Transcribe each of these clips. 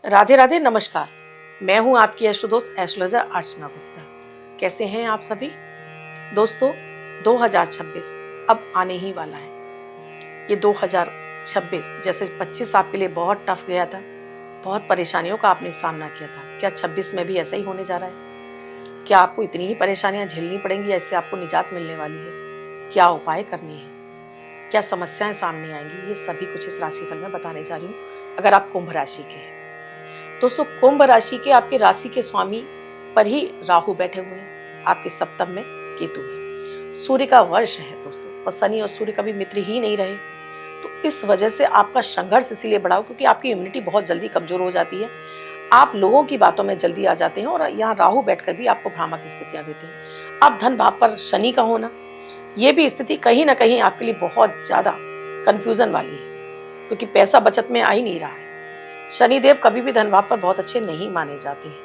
राधे राधे, नमस्कार। मैं हूं आपकी एस्ट्रोदोस्त एस्ट्रोलॉजर अर्चना गुप्ता। कैसे हैं आप सभी दोस्तों? 2026 अब आने ही वाला है। ये 2026 जैसे 25 आपके लिए बहुत टफ गया था, बहुत परेशानियों का आपने सामना किया था। क्या 26 में भी ऐसा ही होने जा रहा है? क्या आपको इतनी ही परेशानियां झेलनी पड़ेंगी? ऐसे आपको निजात मिलने वाली है? क्या उपाय करने हैं? क्या समस्याएं सामने आएंगी? ये सभी कुछ इस राशिफल में बताने जा रही हूँ। अगर आप कुंभ राशि के हैं दोस्तों, कुंभ राशि के आपके राशि के स्वामी पर ही राहु बैठे हुए हैं, आपके सप्तम में केतु है, सूर्य का वर्ष है दोस्तों, और शनि और सूर्य कभी मित्र ही नहीं रहे। तो इस वजह से आपका संघर्ष इसीलिए बढ़ा हो क्योंकि आपकी इम्यूनिटी बहुत जल्दी कमजोर हो जाती है। आप लोगों की बातों में जल्दी आ जाते हैं और यहाँ राहु बैठकर भी आपको भ्रामक स्थितियां देते हैं। अब धन भाव पर शनि का होना, ये भी स्थिति कहीं ना कहीं आपके लिए बहुत ज्यादा कंफ्यूजन वाली है क्योंकि पैसा बचत में आ ही नहीं रहा है। शनिदेव कभी भी धन भाव पर बहुत अच्छे नहीं माने जाते हैं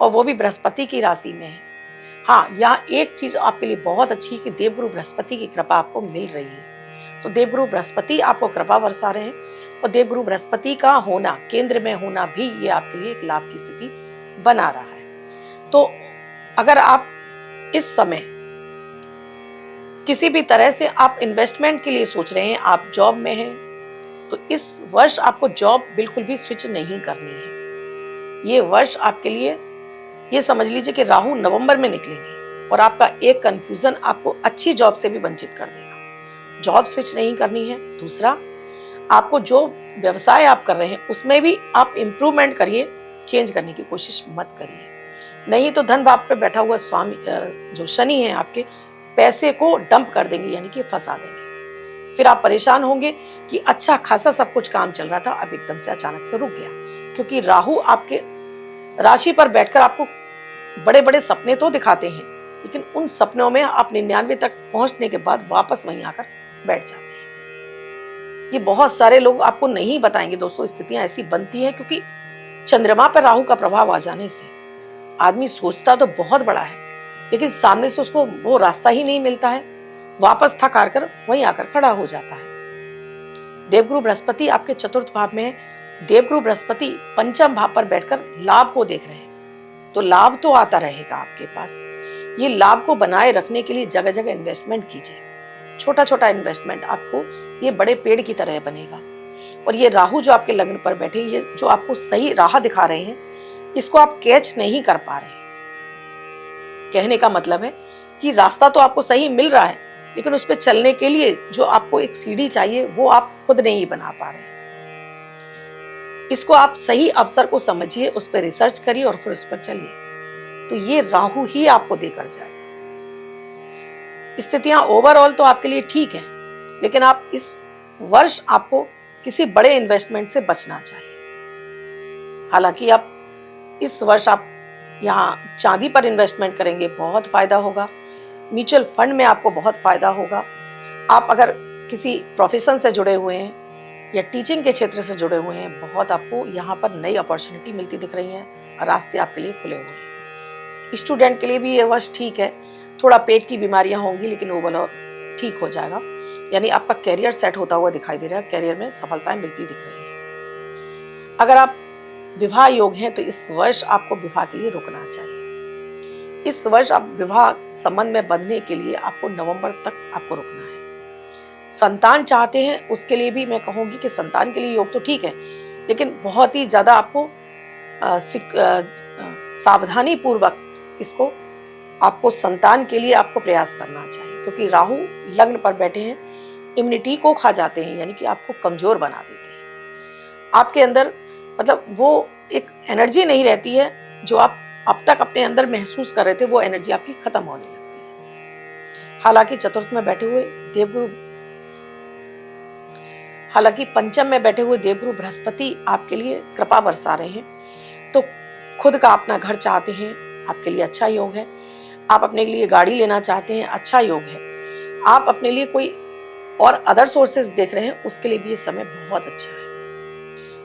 और वो भी बृहस्पति की राशि में है। हाँ, यहाँ एक चीज आपके लिए बहुत अच्छी है कि देवगुरु बृहस्पति की कृपा आपको मिल रही है। तो देवगुरु बृहस्पति आपको कृपा बरसा रहे हैं और देवगुरु बृहस्पति का होना, केंद्र में होना भी ये आपके लिए एक लाभ की स्थिति बना रहा है। तो अगर आप इस समय किसी भी तरह से आप इन्वेस्टमेंट के लिए सोच रहे हैं, आप जॉब में हैं, तो इस वर्ष आपको जॉब बिल्कुल भी स्विच नहीं करनी है। ये वर्ष आपके लिए, ये समझ लीजिए कि राहु नवंबर में निकलेंगे और आपका एक कंफ्यूजन आपको अच्छी जॉब से भी वंचित कर देगा। जॉब स्विच नहीं करनी है। दूसरा, आपको जो व्यवसाय आप कर रहे हैं उसमें भी आप इंप्रूवमेंट करिए, चेंज करने की कोशिश मत करिए। नहीं तो धन भाव पे बैठा हुआ स्वामी जो शनि है आपके, पैसे को डंप कर देंगे, यानी कि फंसा देंगे। फिर आप परेशान होंगे कि अच्छा खासा सब कुछ काम चल रहा था, अब एकदम से अचानक से रुक गया। क्योंकि राहु आपके राशि पर बैठकर आपको बड़े बड़े सपने तो दिखाते हैं, लेकिन उन सपनों में आप 99 तक पहुंचने के बाद वापस वहीं आकर बैठ जाते हैं। ये बहुत सारे लोग आपको नहीं बताएंगे दोस्तों। स्थितियां ऐसी बनती हैं क्योंकि चंद्रमा पर राहु का प्रभाव आ जाने से आदमी सोचता तो बहुत बड़ा है, लेकिन सामने से उसको वो रास्ता ही नहीं मिलता है, वापस थक हार कर वहीं आकर खड़ा हो जाता है। देवगुरु बृहस्पति आपके चतुर्थ भाव में है। देवगुरु बृहस्पति पंचम भाव पर बैठकर लाभ को देख रहे हैं, तो लाभ तो आता रहेगा आपके पास। ये लाभ को बनाए रखने के लिए जगह जगह इन्वेस्टमेंट कीजिए। छोटा छोटा इन्वेस्टमेंट आपको ये बड़े पेड़ की तरह बनेगा। और ये राहु जो आपके लग्न पर बैठे, ये जो आपको सही राह दिखा रहे हैं, इसको आप कैच नहीं कर पा रहे। कहने का मतलब है कि रास्ता तो आपको सही मिल रहा है, लेकिन उस पर चलने के लिए जो आपको एक सीढ़ी चाहिए वो आप खुद नहीं बना पा रहे। इसको आप सही अवसर को समझिए, उस पर रिसर्च करिए और फिर उस पर चलिए, तो ये राहु ही आपको देकर जाए। स्थितियां ओवरऑल तो आपके लिए ठीक है, लेकिन आप इस वर्ष आपको किसी बड़े इन्वेस्टमेंट से बचना चाहिए। हालांकि आप इस वर्ष आप यहाँ चांदी पर इन्वेस्टमेंट करेंगे, बहुत फायदा होगा। म्यूचुअल फंड में आपको बहुत फायदा होगा। आप अगर किसी प्रोफेशन से जुड़े हुए हैं या टीचिंग के क्षेत्र से जुड़े हुए हैं, बहुत आपको यहाँ पर नई अपॉर्चुनिटी मिलती दिख रही है, रास्ते आपके लिए खुले हुए हैं। स्टूडेंट के लिए भी ये वर्ष ठीक है। थोड़ा पेट की बीमारियां होंगी, लेकिन ओवरऑल ठीक हो जाएगा। यानी आपका कैरियर सेट होता हुआ दिखाई दे रहा है, कैरियर में सफलताएं मिलती दिख रही है। अगर आप विवाह योग हैं तो इस वर्ष आपको विवाह के लिए रुकना चाहिए। इस वर्ष आप विवाह संबंध में बंधने के लिए आपको नवंबर तक आपको रुकना है। संतान चाहते हैं उसके लिए भी मैं कहूंगी कि संतान के लिए योग तो ठीक है, लेकिन बहुत ही ज्यादा आपको सावधानी पूर्वक इसको आपको संतान के लिए आपको प्रयास करना चाहिए, क्योंकि राहु लग्न पर बैठे हैं, इम्यूनिटी को खा जाते हैं, यानी कि आपको कमजोर बना देते हैं। आपके अंदर मतलब वो एक एनर्जी नहीं रहती है जो आप अब तक अपने अंदर महसूस कर रहे थे, वो एनर्जी आपकी खत्म होने लगती है। हालांकि चतुर्थ में बैठे हुए देवगुरु, हालांकि पंचम में बैठे हुए देवगुरु बृहस्पति आपके लिए कृपा बरसा रहे हैं, तो खुद का अपना घर चाहते हैं, आपके लिए अच्छा योग है। आप अपने लिए गाड़ी लेना चाहते हैं, अच्छा योग है। आप अपने लिए कोई और अदर सोर्सेज देख रहे हैं, उसके लिए भी ये समय बहुत अच्छा है।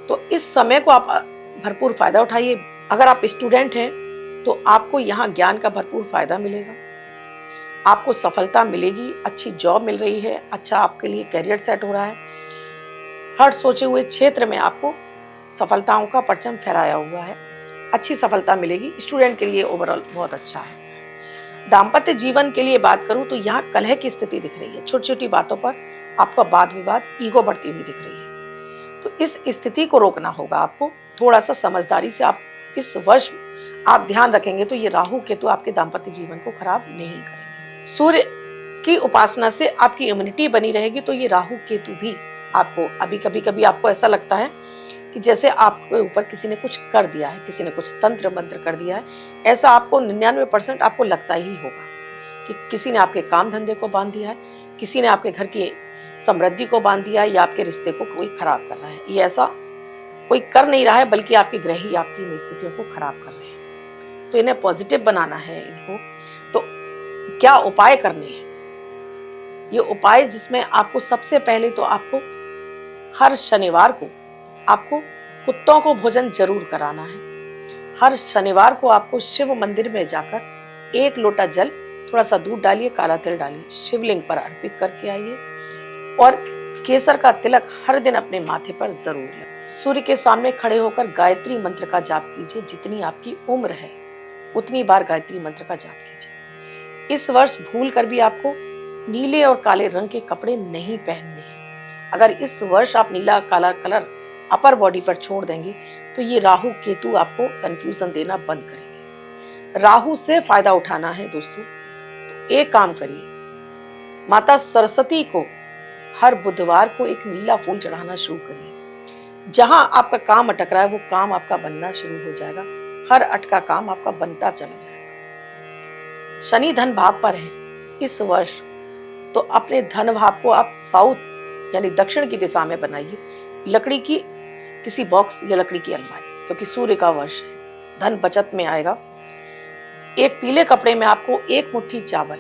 तो इस समय को आप भरपूर फायदा उठाइए। अगर आप स्टूडेंट हैं तो आपको यहाँ ज्ञान का भरपूर फायदा मिलेगा, आपको सफलता मिलेगी, अच्छी जॉब मिल रही है, अच्छा आपके लिए करियर सेट हो रहा है। हर सोचे हुए क्षेत्र में आपको सफलताओं का परचम फहराया हुआ है। अच्छी सफलता मिलेगी, स्टूडेंट के लिए ओवरऑल बहुत अच्छा है। दाम्पत्य जीवन के लिए बात करूं तो यहाँ कलह की स्थिति दिख रही है। छोटी छोटी बातों पर आपका वाद विवाद, ईगो बढ़ती हुई दिख रही है। तो इस स्थिति को रोकना होगा आपको। थोड़ा सा समझदारी से आप इस वर्ष आप ध्यान रखेंगे तो ये राहु केतु आपके दाम्पत्य जीवन को खराब नहीं करेंगे। सूर्य की उपासना से आपकी इम्यूनिटी बनी रहेगी। तो ये राहु केतु भी आपको अभी कभी कभी आपको ऐसा लगता है कि जैसे आपके ऊपर किसी ने कुछ कर दिया है, किसी ने कुछ तंत्र मंत्र कर दिया है। ऐसा आपको 99% आपको लगता ही होगा कि किसी ने आपके काम धंधे को बांध दिया है, किसी ने आपके घर की समृद्धि को बांध दिया है, या आपके रिश्ते को कोई खराब कर रहा है। ये ऐसा कोई कर नहीं रहा है, बल्कि आपके ग्रह ही आपकी इन स्थितियों को खराब कर रहे हैं। तो इन्हें पॉजिटिव बनाना है इनको। तो क्या उपाय करने हैं? ये उपाय जिसमें आपको सबसे पहले तो आपको हर शनिवार को आपको कुत्तों को भोजन जरूर कराना है। हर शनिवार को आपको शिव मंदिर में जाकर 1 लोटा जल, थोड़ा सा दूध डालिए, काला तिल डालिए, शिवलिंग पर अर्पित करके आइए। और केसर का तिलक हर दिन अपने माथे पर जरूर लगाइए। सूर्य के सामने खड़े होकर गायत्री मंत्र का जाप कीजिए। जितनी आपकी उम्र है उतनी बार गायत्री मंत्र का जाप कीजिए। इस वर्ष भूल कर भी आपको नीले और काले रंग के कपड़े नहीं पहनने हैं। अगर इस वर्ष आप नीला काला कलर अपर बॉडी पर छोड़ देंगे तो ये राहु केतु आपको कंफ्यूजन देना बंद करेंगे। राहु से फायदा उठाना है दोस्तों। एक काम करिए, माता सरस्वती को हर बुधवार को एक नीला फूल चढ़ाना शुरू करिए। जहां आपका काम अटक रहा है वो काम आपका बनना शुरू हो जाएगा। हर अटका काम आपका बनता चला जाएगा। शनि धन भाव पर है इस वर्ष, तो अपने धन भाव को आप साउथ यानी दक्षिण की दिशा में बनाइए। लकड़ी की किसी बॉक्स या लकड़ी की अलमारी, क्योंकि सूर्य का वर्ष है, धन बचत में आएगा। एक पीले कपड़े में आपको 1 मुट्ठी चावल,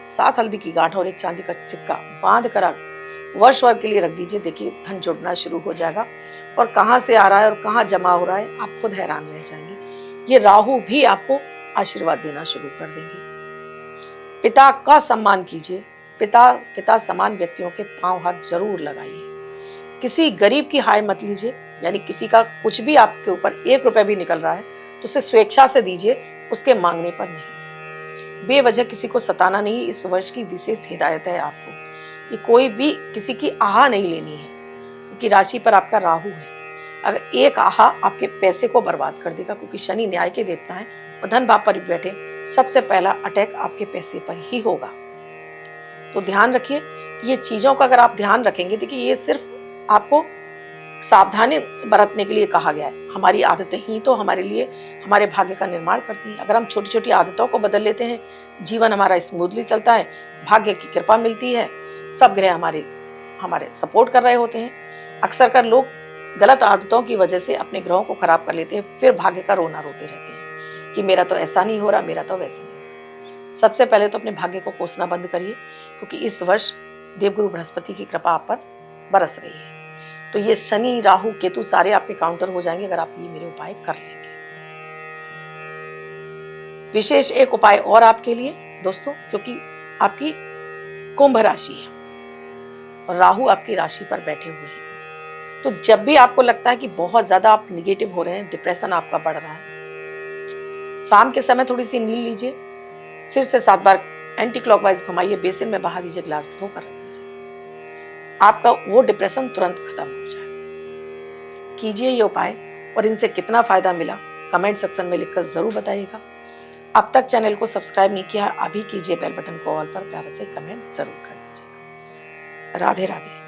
7 हल्दी की गांठ और 1 चांदी का सिक्का बांध कर आप वर्ष भर के लिए रख दीजिए। देखिए धन जुड़ना शुरू हो जाएगा। और कहाँ से आ रहा है और कहाँ जमा हो रहा है आप खुद हैरान रह जाएंगे। ये राहु भी आपको आशीर्वाद देना शुरू कर देंगे। पिता का सम्मान कीजिए। पिता समान व्यक्तियों के पांव हाथ जरूर लगाइए। किसी गरीब की हाय मत लीजिए, यानी किसी का कुछ भी आपके ऊपर 1 रुपए भी निकल रहा है तो उसे स्वेच्छा से दीजिए, उसके मांगने पर नहीं। बेवजह किसी को सताना नहीं, इस वर्ष की विशेष हिदायत है आपको। ये कोई भी किसी की आहा नहीं लेनी है, क्योंकि राशि पर आपका राहु है। अगर एक आहा आपके पैसे को बर्बाद कर देगा, क्योंकि शनि न्याय के देवता है और धन भाव पर बैठे, सबसे पहला अटैक आपके पैसे पर ही होगा। तो ध्यान रखिए कि ये चीजों का अगर आप ध्यान रखेंगे, देखिए ये सिर्फ आपको सावधानी बरतने के लिए कहा गया है। हमारी आदतें ही तो हमारे लिए हमारे भाग्य का निर्माण करती हैं। अगर हम छोटी छोटी आदतों को बदल लेते हैं, जीवन हमारा स्मूथली चलता है, भाग्य की कृपा मिलती है, सब ग्रह हमारे सपोर्ट कर रहे होते हैं। अक्सर कर लोग गलत आदतों की वजह से अपने ग्रहों को खराब कर लेते हैं, फिर भाग्य का रोना रोते रहते हैं कि मेरा तो ऐसा नहीं हो रहा, मेरा तो वैसा नहीं हो रहा। सबसे पहले तो अपने भाग्य को कोसना बंद करिए, क्योंकि इस वर्ष देवगुरु बृहस्पति की कृपा आप पर बरस रही है। तो ये शनि राहु केतु सारे आपके काउंटर हो जाएंगे अगर आप ये मेरे उपाय कर लेंगे। विशेष एक उपाय और आपके लिए दोस्तों, क्योंकि आपकी कुंभ राशि है और राहु आपकी राशि पर बैठे हुए हैं। तो जब भी आपको लगता है कि बहुत ज्यादा आप निगेटिव हो रहे हैं, डिप्रेशन आपका बढ़ रहा है, शाम के समय थोड़ी सी नींद लीजिए, सिर से 7 बार एंटी क्लॉकवाइज घुमाइए, बेसिन में बहा दीजिए, ग्लास धोकर रख दीजिए, आपका वो डिप्रेशन तुरंत खत्म हो जाएगा। कीजिए ये उपाय, और इनसे कितना फायदा मिला कमेंट सेक्शन में लिखकर जरूर बताइएगा। अब तक चैनल को सब्सक्राइब नहीं किया, अभी कीजिए, बेल बटन को ऑल पर प्यारे से कमेंट जरूर कर दीजिएगा। राधे राधे।